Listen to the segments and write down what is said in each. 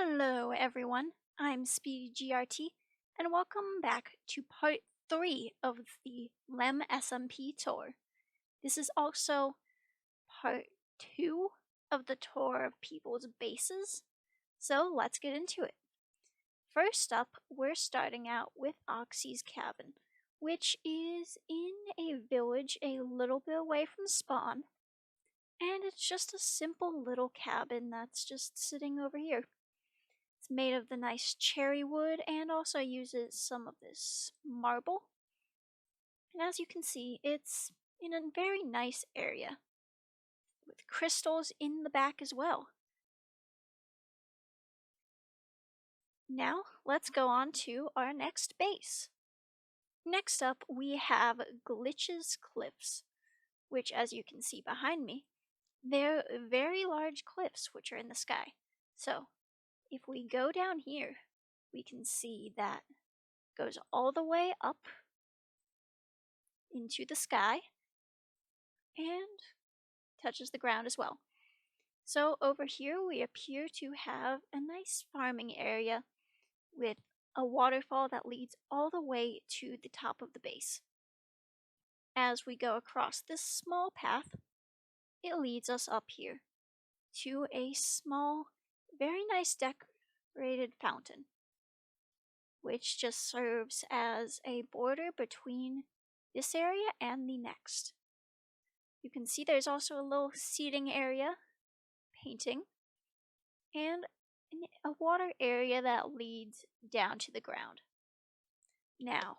Hello everyone, I'm SpeedyGRT and welcome back to part 3 of the MLemSMP tour. This is also part 2 of the tour of people's bases, so let's get into it. First up, we're starting out with Oxy's cabin, which is in a village a little bit away from spawn, and it's just a simple little cabin that's just sitting over here. It's made of the nice cherry wood and also uses some of this marble. And as you can see, it's in a very nice area with crystals in the back as well. Now, let's go on to our next base. Next up, we have Glitch's Cliffs, which, as you can see behind me, they're very large cliffs which are in the sky. So, if we go down here, we can see that it goes all the way up into the sky and touches the ground as well. So over here we appear to have a nice farming area with a waterfall that leads all the way to the top of the base. As we go across this small path, it leads us up here to a small, very nice decorated fountain, which just serves as a border between this area and the next. You can see there's also a little seating area, painting, and a water area that leads down to the ground. Now,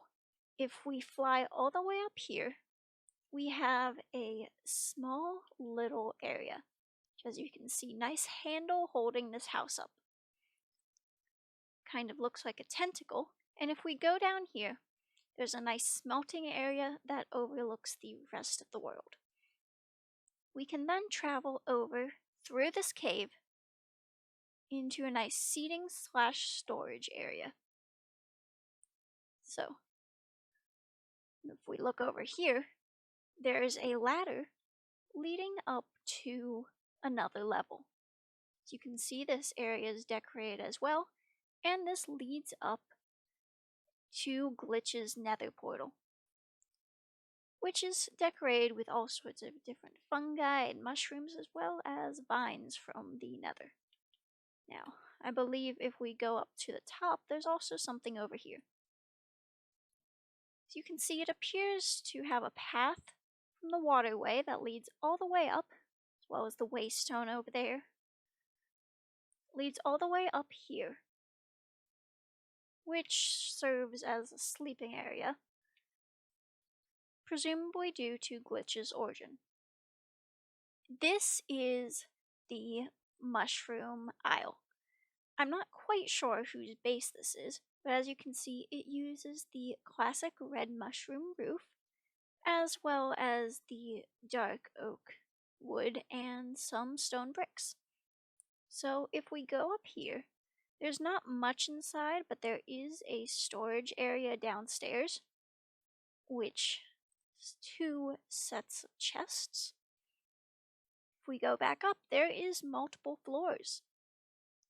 if we fly all the way up here, we have a small little area. As you can see, nice handle holding this house up. Kind of looks like a tentacle. And if we go down here, there's a nice smelting area that overlooks the rest of the world. We can then travel over through this cave into a nice seating / storage area. So, if we look over here, there's a ladder leading up to another level. As you can see, this area is decorated as well, and this leads up to Glitch's nether portal, which is decorated with all sorts of different fungi and mushrooms as well as vines from the nether. Now, I believe if we go up to the top, there's also something over here. As you can see, it appears to have a path from the waterway that leads all the way up, as well as the waystone over there. Leads all the way up here, which serves as a sleeping area, presumably due to Glitch's origin. This is the Mushroom Isle. I'm not quite sure whose base this is, but as you can see, it uses the classic red mushroom roof, as well as the dark oak wood and some stone bricks. So if we go up here, there's not much inside, but there is a storage area downstairs, which is 2 sets of chests. If we go back up, there is multiple floors.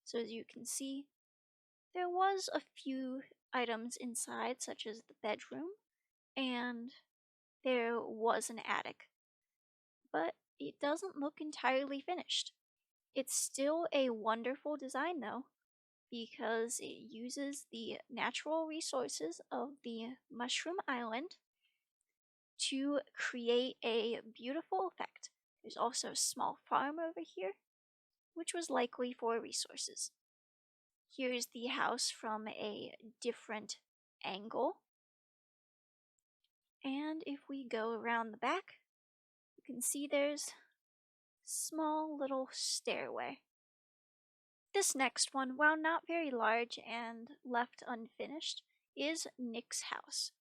So as you can see, there was a few items inside, such as the bedroom, and there was an attic. But it doesn't look entirely finished. It's still a wonderful design though, because it uses the natural resources of the Mushroom Island to create a beautiful effect. There's also a small farm over here, which was likely for resources. Here's the house from a different angle. And if we go around the back, you can see there's a small little stairway. This next one, while not very large and left unfinished, is Nick's house.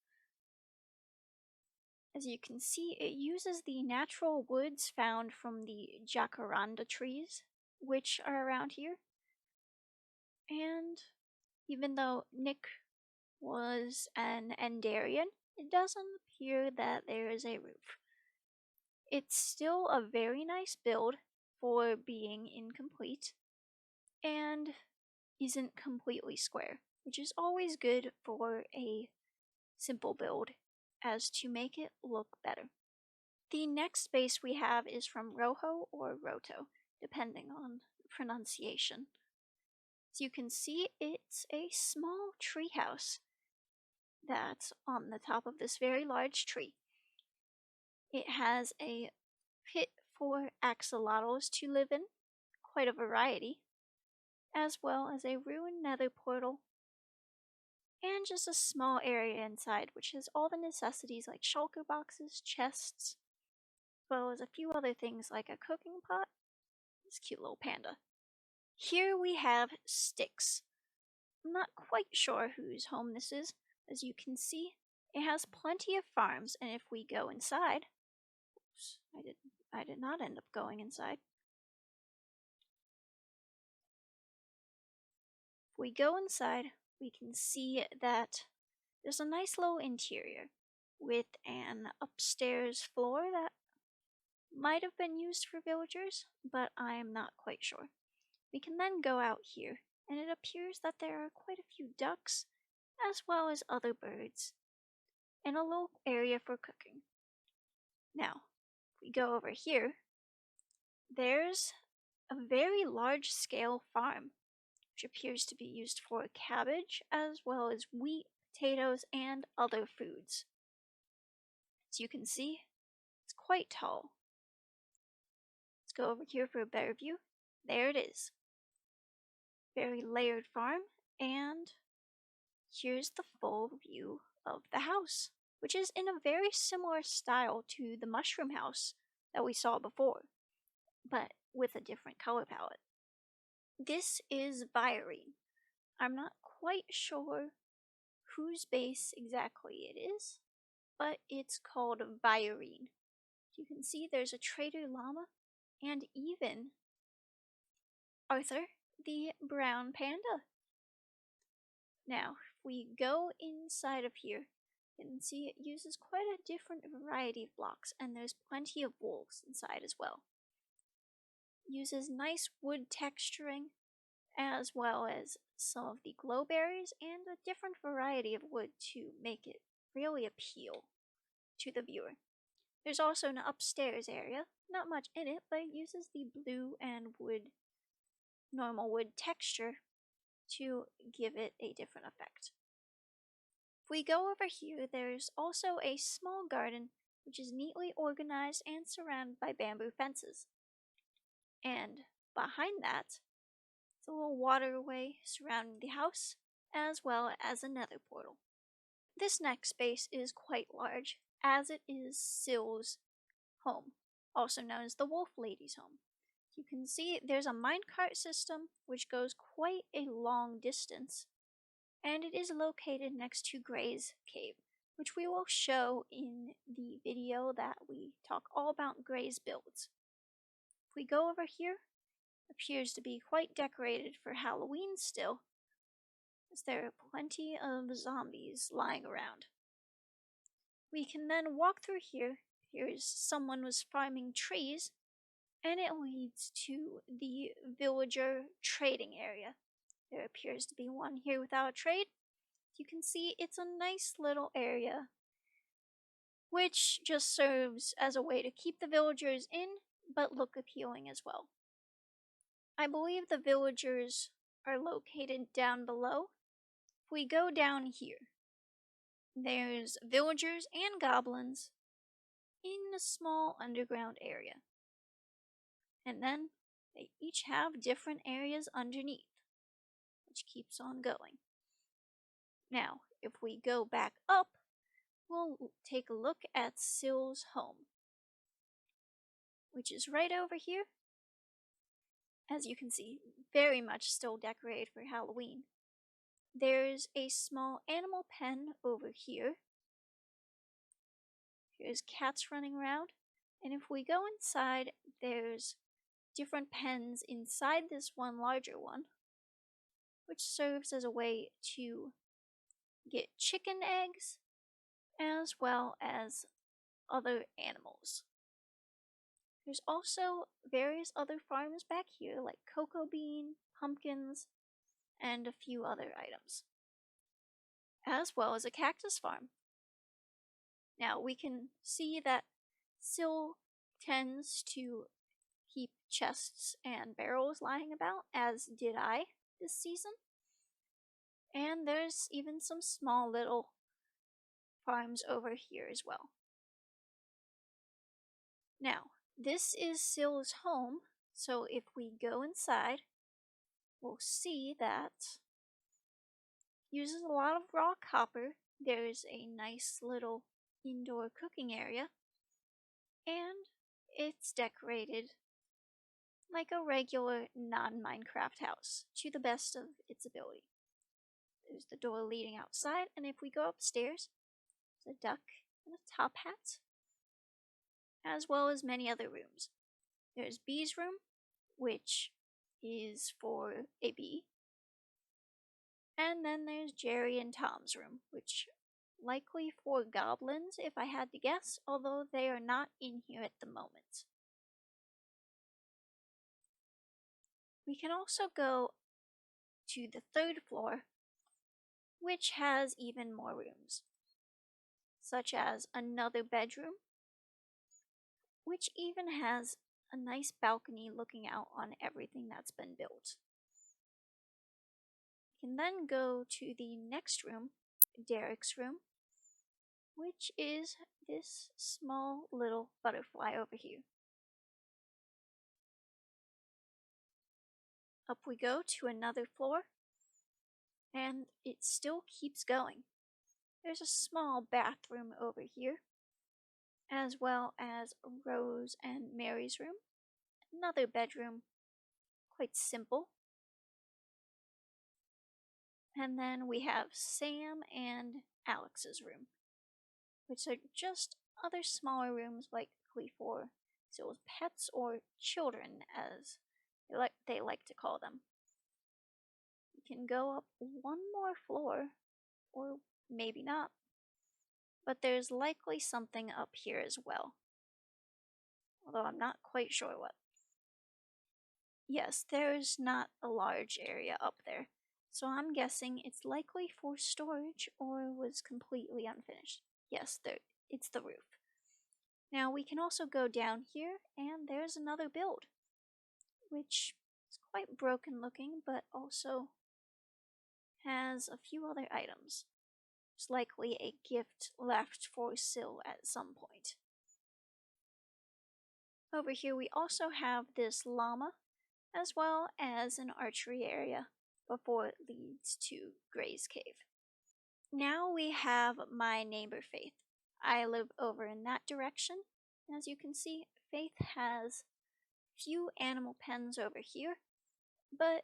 As you can see, it uses the natural woods found from the jacaranda trees, which are around here. And even though Nick was an Endarian, it doesn't appear that there is a roof. It's still a very nice build for being incomplete, and isn't completely square, which is always good for a simple build as to make it look better. The next space we have is from Rojo or Roto, depending on pronunciation. As you can see, it's a small treehouse that's on the top of this very large tree. It has a pit for axolotls to live in, quite a variety, as well as a ruined nether portal, and just a small area inside which has all the necessities like shulker boxes, chests, as well as a few other things like a cooking pot. This cute little panda. Here we have Sticks. I'm not quite sure whose home this is. As you can see, it has plenty of farms, and if we go inside, oops, I did not end up going inside. If we go inside, we can see that there's a nice little interior with an upstairs floor that might have been used for villagers, but I am not quite sure. We can then go out here, and it appears that there are quite a few ducks, as well as other birds, and a little area for cooking. Now, if we go over here, there's a very large scale farm, which appears to be used for cabbage, as well as wheat, potatoes, and other foods. As you can see, it's quite tall. Let's go over here for a better view. There it is. Very layered farm, and here's the full view of the house, which is in a very similar style to the mushroom house that we saw before, but with a different color palette. This is Virene. I'm not quite sure whose base exactly it is, but it's called Virene. You can see there's a trader llama and even Arthur, the brown panda. Now, if we go inside of here, you can see it uses quite a different variety of blocks, and there's plenty of wolves inside as well. It uses nice wood texturing, as well as some of the glow berries and a different variety of wood to make it really appeal to the viewer. There's also an upstairs area, not much in it, but it uses the blue and normal wood texture to give it a different effect. If we go over here, there's also a small garden which is neatly organized and surrounded by bamboo fences. And behind that, it's a little waterway surrounding the house, as well as a nether portal. This next space is quite large, as it is Syl's home, also known as the Wolf Lady's home. You can see there's a minecart system which goes quite a long distance, and it is located next to Gray's cave, which we will show in the video that we talk all about Gray's builds. If we go over here, it appears to be quite decorated for Halloween still, as there are plenty of zombies lying around. We can then walk through here. Here's someone was farming trees, and it leads to the villager trading area. There appears to be one here without a trade. You can see it's a nice little area, which just serves as a way to keep the villagers in, but look appealing as well. I believe the villagers are located down below. If we go down here, there's villagers and goblins in a small underground area. And then they each have different areas underneath, which keeps on going. Now, if we go back up, we'll take a look at Syl's home, which is right over here. As you can see, very much still decorated for Halloween. There's a small animal pen over here. Here's cats running around. And if we go inside, there's different pens inside this one larger one, which serves as a way to get chicken eggs as well as other animals. There's also various other farms back here like cocoa bean, pumpkins, and a few other items, as well as a cactus farm. Now we can see that Syl tends to keep chests and barrels lying about, as did I this season. And there's even some small little farms over here as well. Now, this is Syl's home, so if we go inside, we'll see that uses a lot of raw copper. There's a nice little indoor cooking area, and it's decorated like a regular non-Minecraft house to the best of its ability. There's the door leading outside, and if we go upstairs, there's a duck and a top hat, as well as many other rooms. There's Bee's room, which is for a bee. And then there's Jerry and Tom's room, which likely for goblins if I had to guess, although they are not in here at the moment. We can also go to the third floor, which has even more rooms, such as another bedroom, which even has a nice balcony looking out on everything that's been built. We can then go to the next room, Derek's room, which is this small little butterfly over here. Up we go to another floor, and it still keeps going. There's a small bathroom over here, as well as Rose and Mary's room. Another bedroom, quite simple. And then we have Sam and Alex's room, which are just other smaller rooms likely for Syl's pets or children, as they like to call them. You can go up one more floor, or maybe not, but there's likely something up here as well, although I'm not quite sure what. Yes, there's not a large area up there, so I'm guessing it's likely for storage or was completely unfinished. Yes, it's the roof. Now we can also go down here, and there's another build, which is quite broken looking, but also has a few other items. There's likely a gift left for Syl at some point. Over here we also have this llama, as well as an archery area before it leads to Gray's Cave. Now we have my neighbor Faith. I live over in that direction. As you can see, Faith has few animal pens over here, but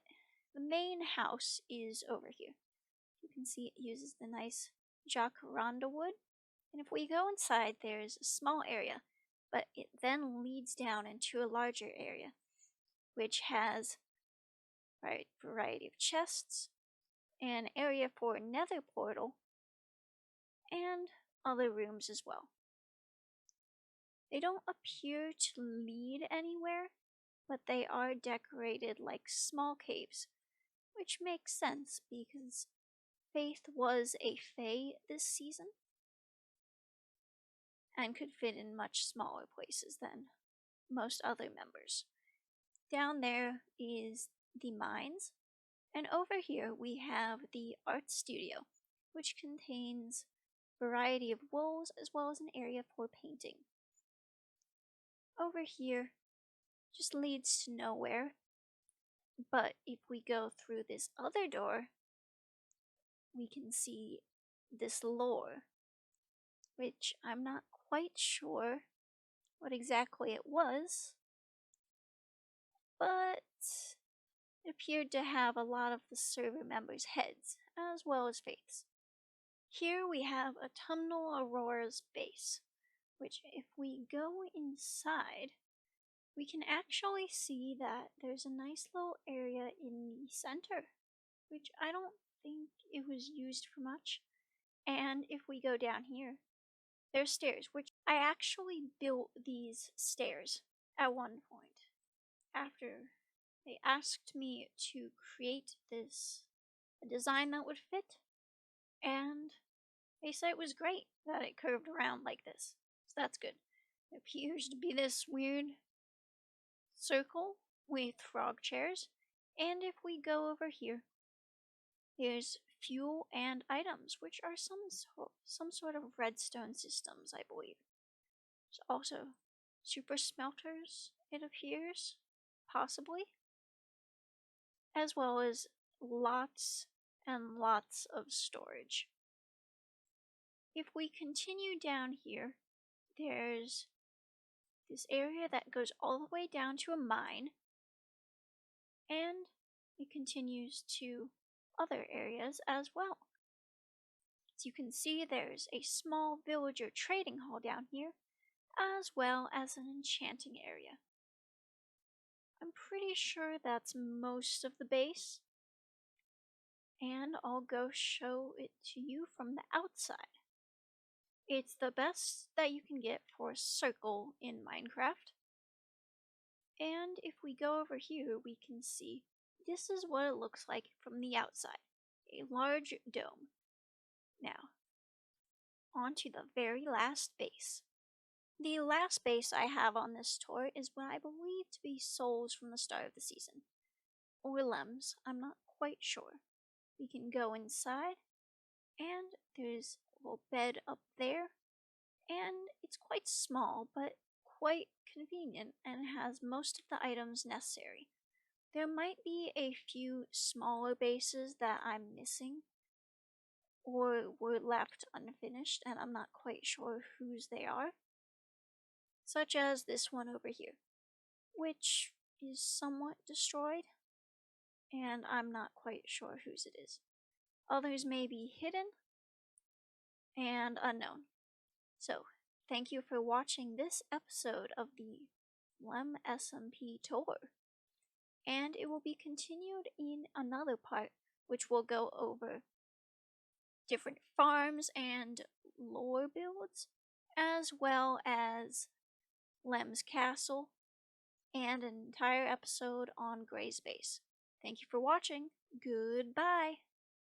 the main house is over here. You can see it uses the nice jacaranda wood, and if we go inside, there's a small area, but it then leads down into a larger area, which has a variety of chests, an area for a nether portal, and other rooms as well. They don't appear to lead anywhere, but they are decorated like small caves, which makes sense because Faith was a fae this season and could fit in much smaller places than most other members. Down there is the mines, and over here we have the art studio, which contains a variety of wools as well as an area for painting. Over here just leads to nowhere, but if we go through this other door, we can see this lore, which I'm not quite sure what exactly it was, but it appeared to have a lot of the server members' heads, as well as Faith's. Here we have Autumnal Aurora's base, which if we go inside, we can actually see that there's a nice little area in the center, which I don't think it was used for much. And if we go down here, there's stairs, which I actually built these stairs at one point after they asked me to create this a design that would fit, and they said it was great that it curved around like this. So that's good. It appears to be this weird circle with frog chairs. And if we go over here, there's fuel and items, which are some sort of redstone systems, I believe. There's also super smelters, it appears, possibly, as well as lots and lots of storage. If we continue down here, there's this area that goes all the way down to a mine, and it continues to other areas as well. As you can see, there's a small villager trading hall down here, as well as an enchanting area. I'm pretty sure that's most of the base, and I'll go show it to you from the outside. It's the best that you can get for a circle in Minecraft. And if we go over here, we can see this is what it looks like from the outside. A large dome. Now, on to the very last base. The last base I have on this tour is what I believe to be souls from the start of the season. Or lems, I'm not quite sure. We can go inside, and there's a little bed up there, and it's quite small, but quite convenient and has most of the items necessary. There might be a few smaller bases that I'm missing or were left unfinished, and I'm not quite sure whose they are, such as this one over here, which is somewhat destroyed, and I'm not quite sure whose it is. Others may be hidden and unknown. So, thank you for watching this episode of the MLemSMP tour, and it will be continued in another part, which will go over different farms and lore builds, as well as Lem's Castle, and an entire episode on Gray's base. Thank you for watching. Goodbye.